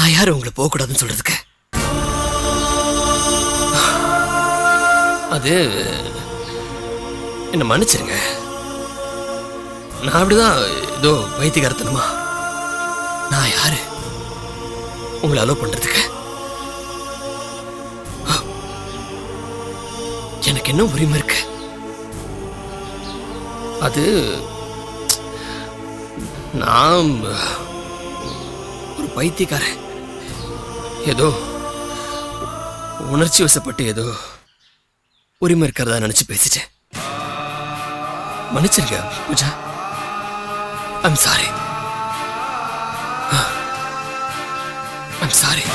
நான் யாரு உங்களை போகக்கூடாதுன்னு சொல்றதுக்கு? அது என்ன மன்னிச்சிருங்க. நான் அப்படிதான் ஏதோ வைத்தியகாரத்தனமா. நான் யாரு உங்களை அலோவ் பண்றதுக்கு? எனக்கு என்ன உரிமை இருக்கு? அது நான் ஒரு பைத்தியக்காரன். ஏதோ உணர்ச்சி வசப்பட்டு ஏதோ உரிமை இருக்கிறதா நினைச்சு பேசிட்டேன். மன்னிச்சிருக்க Pooja. I'm sorry. I'm sorry.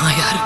நான் யாரு?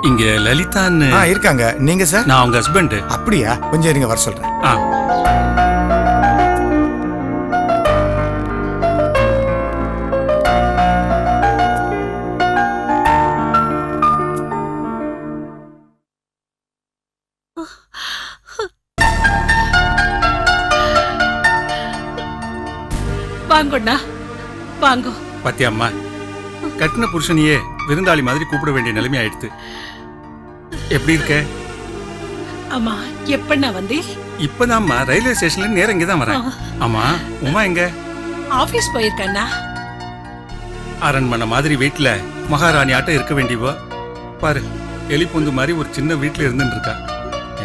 இங்க லலிதான்னு இருக்காங்க. நீங்க சார்? நான் அவங்க ஹஸ்பண்ட். அப்படியா? கொஞ்சம் இருங்க, வர சொல்றேன். வாங்கண்ணா வாங்கோ. பாத்தியம்மா, கட்டின புருஷனையே விருந்தாளி மாதிரி கூப்பிட வேண்டிய நிலைமை ஆயிடுத்து. எப்படி இருக்க? அம்மா எப்பண்ணா வந்தே? இப்பதாம்மா ரயில்வே ஸ்டேஷன்ல நேரம் இங்கதான் வரேன். ஆமா, உமா எங்க? ஆபீஸ் போயிருக்கண்ணா. அரண்மனை மாதிரி வீட்டுல மகாராணி ஆட்டம் இருக்க வேண்டியவோ பாரு, எலிப்பொந்து மாதிரி ஒரு சின்ன வீட்டுல இருந்துட்டு இருக்கா.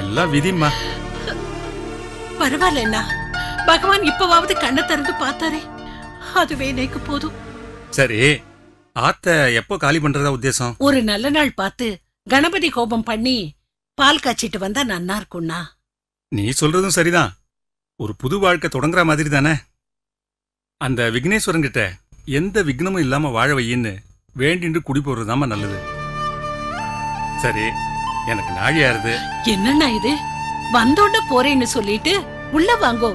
எல்லாம் விதிம்மா. பரவாயில்லண்ணா, பகவான் இப்பவாவது கண்ணை திறந்து பார்த்தாரே, அதுவே எனக்கு போதும். சரி, ஆத்த எப்போ காலி பண்றதா உத்தேசம்? ஒரு நல்ல நாள் பார்த்து கணபதி கோபம் பண்ணி பால் காய்ச்சிட்டு வந்தா நன்னா இருக்கும்ண்ணா. நீ சொல்றதும் சரிதான். ஒரு புது வாழ்க்கை தொடங்குற மாதிரி தானே. அந்த விக்னேஸ்வரன் கிட்ட எந்த விக்னமும் இல்லாம வாழ வையின்னு வேண்டின்று குடி போடுறதாம நல்லது. சரி, எனக்கு நாழியாருது. என்னண்ணா இது? வந்தோட போறேன்னு சொல்லிட்டு உள்ள வாங்கோ,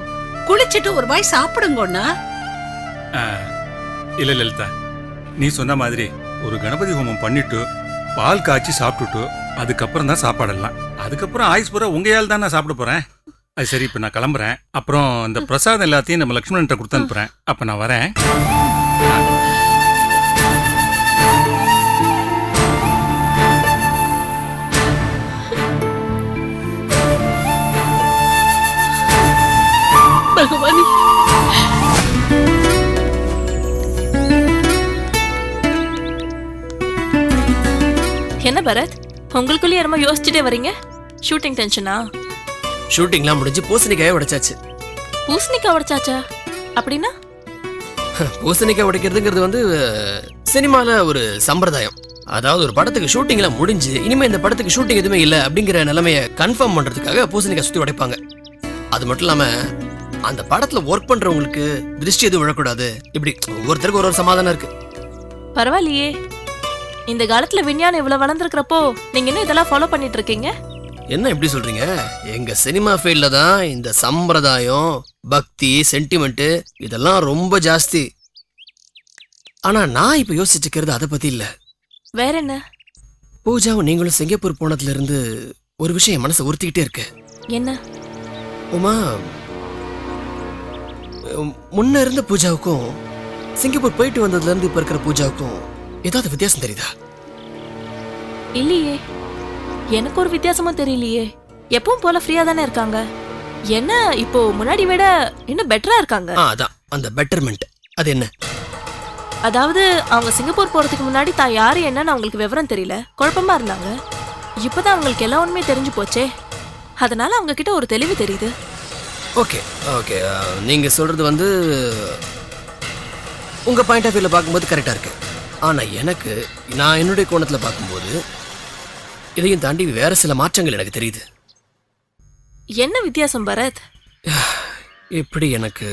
குளிச்சிட்டு ஒரு வாய் சாப்பிடுங்கண்ணா. இல்ல லலிதா, நீ சொன்ன மாதிரி ஒரு கணபதி ஹோமம் பண்ணிட்டு பால் காய்ச்சி சாப்பிட்டுட்டு அதுக்கப்புறம் தான் சாப்பாடெல்லாம். அதுக்கப்புறம் ஆயுஸ் பூரா உங்கையால் தான் நான் சாப்பிட போறேன். அது சரி, இப்ப நான் கிளம்புறேன். அப்புறம் இந்த பிரசாதம் எல்லாத்தையும் நம்ம லக்ஷ்மணன் கொடுத்து அனுப்புறேன். அப்ப நான் வரேன். பகவானி, என்ன பரத், உங்களுக்குள்ளே என்னமோ யோசிச்சுட்டே வரீங்க? ஷூட்டிங் டென்ஷனா? ஷூட்டிங்லாம் முடிஞ்சு பூசணிக்காயை உடைச்சாச்சு. பூசணிக்காய் உடைச்சாச்சா? அப்படின்னா? பூசணிக்காய் உடைக்கிறதுங்கிறது வந்து சினிமால ஒரு சம்பிரதாயம். அதாவது ஒரு படத்துக்கு ஷூட்டிங்லாம் முடிஞ்சு இனிமே இந்த படத்துக்கு ஷூட்டிங் எதுவுமே இல்லை அப்படிங்கிற நிலைமையை கன்ஃபார்ம் பண்றதுக்காக பூசணிக்காய் சுத்தி உடைப்பாங்க. அது மட்டும் இல்லாம அந்த படத்துல ஒர்க் பண்றவங்களுக்கு திருஷ்டி எதுவும் விழக்கூடாது. இப்படி ஒவ்வொருத்தருக்கு ஒரு சமாதானம் இருக்கு. பரவாயில்லையே, இந்த காலத்துல விஞ்ஞானம் இவ்வளவு வளர்ந்துருக்கிறப்போ நீங்க என்ன இதெல்லாம் ஃபாலோ பண்ணிட்டு இருக்கீங்க? என்ன இப்படி சொல்றீங்க? எங்க சினிமா ஃபீல்ட்ல தான் இந்த சம்பிரதாயம், பக்தி, சென்டிமெண்ட் இதெல்லாம் ரொம்ப ஜாஸ்தி. ஆனா நான் இப்ப யோசிச்சுக்கிறது அதை பத்தி இல்ல. வேற என்ன? பூஜாவும் நீங்களும் சிங்கப்பூர் போனதுல இருந்து ஒரு விஷயம் மனசை உறுத்திக்கிட்டே இருக்கு. என்ன? உமா, முன்ன இருந்த பூஜாவுக்கும் சிங்கப்பூர் போயிட்டு வந்ததுல இருந்து இப்ப இருக்கிற பூஜாவுக்கும் ஏதாவது வித்தியாசம் தெரியுதா? இல்லையே, எனக்கு ஒரு வித்தியாசமும் தெரியலையே. எப்பவும் போல ஃப்ரீயா தானே இருக்காங்க. என்ன இப்போ முன்னாடி விட இன்னும் பெட்டரா இருக்காங்க. அதான் அந்த பெட்டர்மெண்ட். அது என்ன? அதாவது அவங்க சிங்கப்பூர் போறதுக்கு முன்னாடி தான் யாரு என்னன்னு அவங்களுக்கு விவரம் தெரியல, குழப்பமா இருந்தாங்க. இப்பதான் அவங்களுக்கு எல்லா உண்மையே தெரிஞ்சு போச்சே, அதனால அவங்க கிட்ட ஒரு தெளிவு தெரியுது. ஓகே ஓகே, நீங்க சொல்றது வந்து உங்க பாயிண்ட் ஆஃப் வியூல பார்க்கும்போது கரெக்டா இருக்கு. ஆனா எனக்கு, நான் என்னுடைய கோணத்துல பார்க்கும்போது இதையும் தாண்டி வேற சில மாற்றங்கள் எனக்கு தெரியுது. என்ன வித்தியாசம் பரத்? இப்படி எனக்கு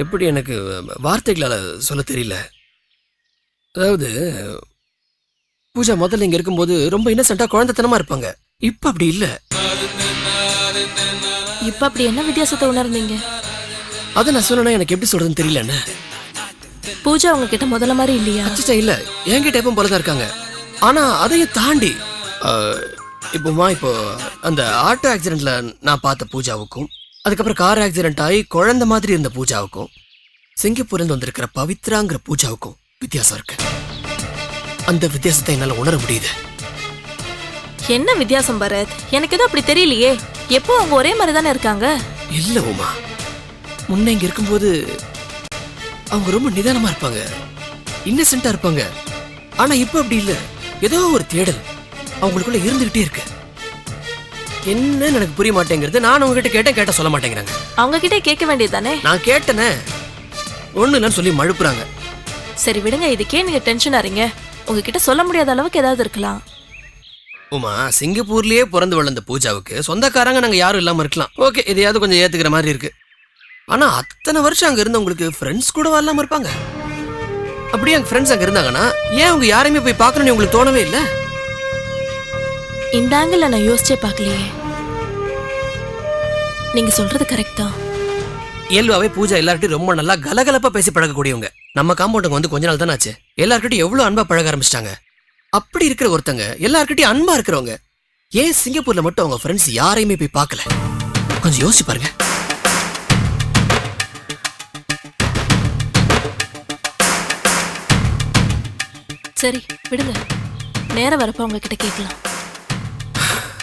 எப்படி எனக்கு வார்த்தைகளால் சொல்ல தெரியல. அதாவது பூஜா முதல்ல இங்க இருக்கும்போது ரொம்ப இன்னசென்ட்டா குழந்தைத்தனமா இருப்பாங்க. இப்ப அப்படி இல்ல. இப்ப அப்படி என்ன வித்தியாசத்தை உணர்ந்தீங்க? அதை நான் சொன்னா எனக்கு எப்படி சொல்றதுன்னு தெரியல. பூஜா உங்ககிட்ட முதல்ல மாதிரி இல்லையா? அச்சா இல்ல, என்கிட்ட எப்பவும் போலதான் இருக்காங்க. ஆனா அதையும் தாண்டி இப்போ அந்த ஆட்டோ ஆக்சிடென்ட்ல நான் பார்த்த பூஜாவுக்கும், அதுக்கப்புறம் கார் ஆக்சிடென்ட் ஆகி குழந்தை மாதிரி இருந்த பூஜாவுக்கும், சிங்கப்பூர்ல இருந்து வந்திருக்கிற பவித்ராங்கிற பூஜாவுக்கும் வித்தியாசம் இருக்கு. அந்த வித்தியாசத்தை என்னால உணர முடியுது. என்ன வித்தியாசம் பரத்? எனக்கு எதுவும் அப்படி தெரியலையே. எப்போ அவங்க ஒரே மாதிரி தானே இருக்காங்க. இல்ல உமா, முன்ன இங்க இருக்கும்போது அவங்க ரொம்ப நிதானமா இருப்பாங்க, இன்னசென்ட்டா இருப்பாங்க. ஆனா இப்ப அப்படி இல்ல. ஏதோ ஒரு தேடல் அவங்களுக்குள்ள இருந்துகிட்டே இருக்கு. என்னன்னு எனக்கு புரிய மாட்டேங்கிறது. நான் உங்ககிட்ட கேட்ட சொல்ல மாட்டேங்கிறாங்க. அவங்க கிட்ட கேட்க வேண்டியது தானே? நான் கேட்டேனே, ஒண்ணு இல்லைன்னு சொல்லி மழுப்புறாங்க. சரி விடுங்க, இதுக்கே நீங்க டென்ஷன் ஆறீங்க. உங்ககிட்ட சொல்ல முடியாத அளவுக்கு ஏதாவது இருக்கலாம். உமா, சிங்கப்பூர்லயே பிறந்து வளர்ந்த பூஜாவுக்கு சொந்தக்காரங்க நாங்க யாரும் இல்லாம இருக்கலாம். ஓகே, இதையாவது கொஞ்சம் ஏத்துக்கிற மாதிரி இருக்கு. ஆனா அத்தனை வருஷம் அங்க இருந்தவங்களுக்கு ஃப்ரெண்ட்ஸ் கூட இல்லாம இருப்பாங்க. அப்படியே அங்க ஃப்ரெண்ட்ஸ் அங்க இருந்தாங்கன்னா ஏன் அவங்க யாரையுமே போய் பார்க்கணும்னு உங்களுக்கு தோணவே இல்லை? இந்த ஆங்கிள் நான் யோசிச்சே பார்க்கலையே. நீங்க சொல்றது கரெக்ட் தான். இயல்பாவே பூஜா எல்லார்கிட்டையும் ரொம்ப நல்லா கலகலப்பா பேசி பழகக்கூடியவங்க. நம்ம காம்பவுண்டுக்கு வந்து கொஞ்ச நாள் தானே ஆச்சு. எல்லார்கிட்டையும் எவ்வளவு அன்பா பழக ஆரம்பிச்சிட்டாங்க. அப்படி இருக்கிற ஒருத்தங்க எல்லார்கிட்டையும் அன்பா இருக்கிறவங்க ஏன் சிங்கப்பூர்ல மட்டும் அவங்க ஃப்ரெண்ட்ஸ் யாரையுமே போய் பார்க்கல? கொஞ்சம் யோசிச்சு பாருங்க. சரி விடுங்க, நேரம் வரப்ப அவங்க கிட்ட கேட்கலாம்.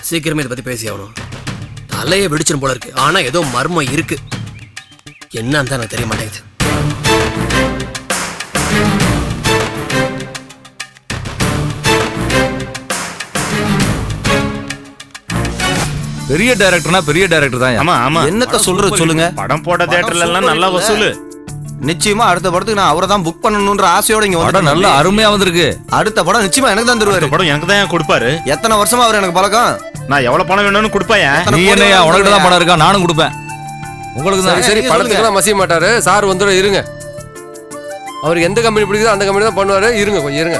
சீக்கிரமே இதை பத்தி பேசி ஆகணும். தலையை வெடிச்சிடும் போல இருக்கு. ஆனா ஏதோ மர்மம் இருக்கு. என்னன்னு தான் எனக்கு தெரிய மாட்டேங்குது. பெரிய டைரக்டர்னா பெரிய டைரக்டர் தான். ஆமா ஆமா, என்னத்த சொல்றது சொல்லுங்க. படம் போட்ட தியேட்டர்ல எல்லாம் நல்லா வசூல். நிச்சயமா அடுத்த படத்துக்கு நான் அவரை தான் புக் பண்ணணும்ன்ற ஆசையோட இங்க வந்து நல்ல அருமையா வந்திருக்கு. அடுத்த படம் நிச்சயமா எனக்கு தான் தருவாரு. படம் எனக்கு தான் கொடுப்பாரு. எத்தனை வருஷமா அவர் எனக்கு பழக்கம். நான் எவ்வளவு பணம் வேணும்னு கொடுப்பாயா? நீ என்னையா உனக்கு தான் படம் இருக்கா? நானும் கொடுப்பேன். உங்களுக்கு தான். சரி, படத்துக்குலாம் மசிய மாட்டாரு சார். வந்துடும், இருங்க. அவருக்கு எந்த கம்பெனி பிடிக்குதோ அந்த கம்பெனி தான் பண்ணுவாரு. இருங்க, கொஞ்சம் இருங்க.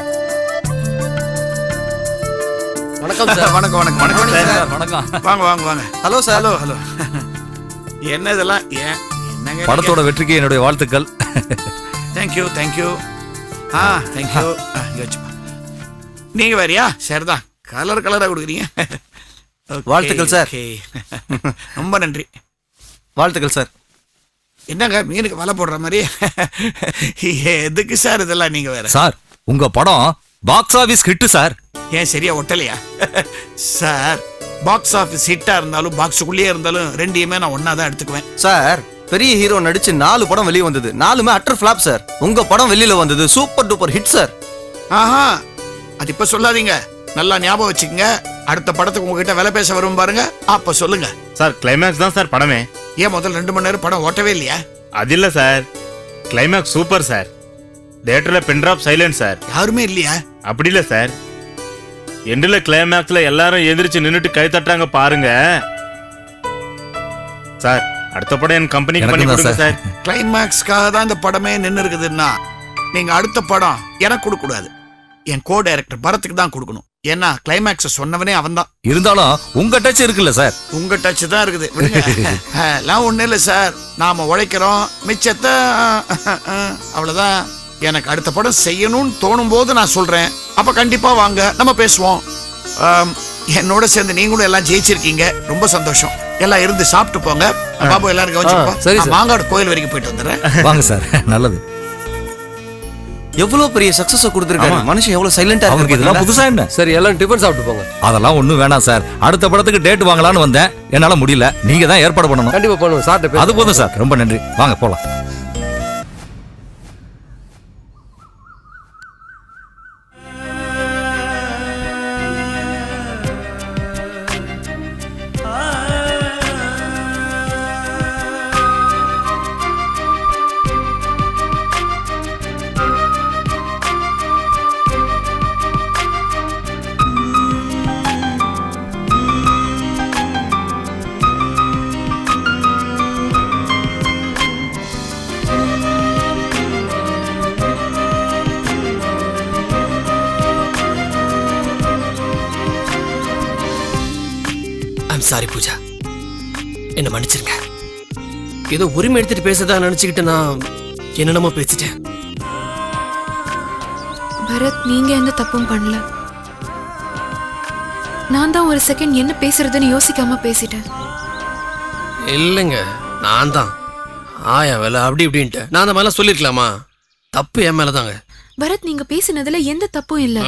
வணக்கம் சார். வணக்கம் வணக்கம் வணக்கம் சார். வணக்கம். வாங்க வாங்க வாங்க. Hello sir. Hello hello. என்ன இதெல்லாம்? ஏன் என்னங்க? படத்தோட வெற்றிக்கு என்னுடைய வாழ்த்துக்கள். Thank you thank you. தேங்க்யூ. யோசிச்சுப்பா. நீங்க வேறியா? சரிதான், கலர் கலரா கொடுக்குறீங்க. வாழ்த்துக்கள் சார். ரொம்ப நன்றி. வாழ்த்துக்கள் சார். என்னங்க மீனுக்கு வலை போடுற மாதிரி? எதுக்கு சார் இதெல்லாம்? நீங்க வேற சார், உங்க படம் பாக்ஸ் ஆபீஸ் ஹிட் சார். ஏன் சரியா ஒட்டலையா? சார், பாக்ஸ் ஆபீஸ் ஹிட்டா இருந்தாலும் பாக்ஸுக்குள்ளேயே இருந்தாலும் ரெண்டையுமே நான் ஒன்னா தான் எடுத்துக்குவேன் சார். பெரிய ஹீரோ நடிச்சு 4 படம் வெளியே வந்தது, 4மே அட்டர் ஃபிளாப் சார். உங்க படம் வெளியில வந்தது சூப்பர் டூப்பர் ஹிட் சார். ஆஹா, அது இப்ப சொல்லாதீங்க, நல்லா ஞாபகம் வச்சுக்கங்க. அடுத்த படத்துக்கு உங்ககிட்ட விலை பேச வரும் பாருங்க, அப்ப சொல்லுங்க. சார், கிளைமேக்ஸ் தான் சார் படமே. ஏன் முதல் 2 மணி நேரம் படம் ஓட்டவே இல்லையா? அது இல்ல சார், கிளைமேக்ஸ் சூப்பர் சார். தியேட்டர்ல பென்ட்ராப் சைலண்ட் சார். யாருமே இல்லையா? அப்படி இல்ல சார், எண்டுல கிளைமேக்ஸ்ல எல்லாரும் எந்திரிச்சு நின்னுட்டு கை தட்டுறாங்க பாருங்க சார். அடுத்த படம் என் கம்பெனிக்கு பண்ணி கொடுங்க சார். கிளைமேக்ஸ்க்காக தான் இந்த படமே நின்னு இருக்குதுன்னா நீங்க அடுத்த படம் எனக்கு கொடுக்க கூடாது, என் கோ டைரக்டர் பரத்துக்கு தான் கொடுக்கணும். ஏன்னா கிளைமேக்ஸ் சொன்னவனே அவன் தான். இருந்தாலும் உங்க டச் இருக்குல்ல சார்? உங்க டச் தான் இருக்குது. எல்லாம் ஒண்ணு இல்ல சார், நாம உழைக்கிறோம், மிச்சத்தை அவ்வளவுதான். எனக்கு அடுத்த படம் செய்யணும்னு தோணும் போது நான் சொல்றேன், அப்ப கண்டிப்பா வாங்க, நம்ம பேசுவோம். என்னோட சேர்ந்து நீங்களும் எல்லாம் ஜெயிச்சிருக்கீங்க, ரொம்ப சந்தோஷம். எல்லாம் இருந்து சாப்பிட்டு போங்க. பாபு எல்லாரும் கவனிச்சுப்போம். சரி சார். மாங்காடு கோயில் வரைக்கும் போயிட்டு வந்துடுறேன். வாங்க சார். நல்லது. எவ்வளவு பெரிய சக்சஸ் கொடுத்திருக்காரு மனுஷன். எவ்வளவு சைலண்டா இருக்கு. இதெல்லாம் புதுசா என்ன? சரி, எல்லாம் டிஃபன் சாப்பிட்டு போங்க. அதெல்லாம் ஒண்ணும் வேணாம் சார். அடுத்த படத்துக்கு டேட் வாங்கலாம்னு வந்தேன், என்னால முடியல. நீங்க தான் ஏற்பாடு பண்ணணும். கண்டிப்பா பண்ணுவோம் சார். அது போதும் சார், ரொம்ப நன்றி. வாங்க போலாம். சாரி பூஜா, என்ன மன்னிச்சிருங்க. ஏதோ உரிமை எடுத்துட்டு பேசதான் நினைச்சுக்கிட்டு நான் என்னென்னமோ பேசிட்டேன். பரத், நீங்க எந்த தப்பும் பண்ணல. நான் தான் ஒரு செகண்ட் என்ன பேசுறதுன்னு யோசிக்காம பேசிட்டேன். இல்லைங்க, நான் தான் ஆயா வேலை அப்படி இப்படின்ட்டு நான் அந்த மாதிரிலாம் சொல்லிருக்கலாமா? தப்பு என் மேலதாங்க. பரத், நீங்க பேசினதுல எந்த தப்பும் இல்ல.